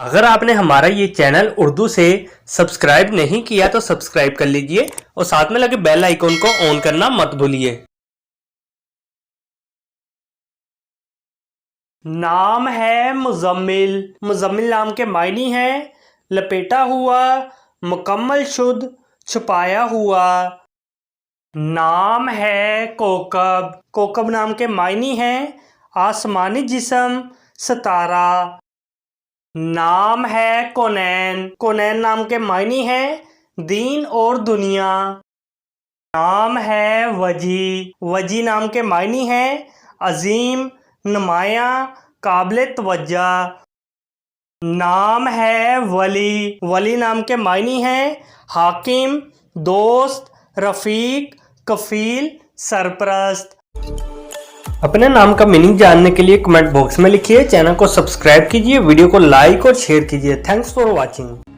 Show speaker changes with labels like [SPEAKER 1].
[SPEAKER 1] अगर आपने हमारा ये चैनल उर्दू से सब्सक्राइब नहीं किया तो सब्सक्राइब कर लीजिए और साथ में लगे बेल आइकॉन को ऑन करना मत भूलिए। नाम है मुजम्मिल। मुजम्मिल नाम के मायने हैं लपेटा हुआ, मुकम्मल शुद्ध, छुपाया हुआ। नाम है कोकब। कोकब नाम के मायने हैं आसमानी जिस्म, सितारा। नाम है कोनैन। कोनैन नाम के मायने हैं दीन और दुनिया। नाम है वजी। वजी नाम के मायने हैं अजीम, नुमाया, काबिल तवज्जा। नाम है वली। वली नाम के मायने हैं हाकिम, दोस्त, रफ़ीक, कफ़ील, सरपरस्त। अपने नाम का मीनिंग जानने के लिए कमेंट बॉक्स में लिखिए। चैनल को सब्सक्राइब कीजिए, वीडियो को लाइक और शेयर कीजिए। Thanks for watching.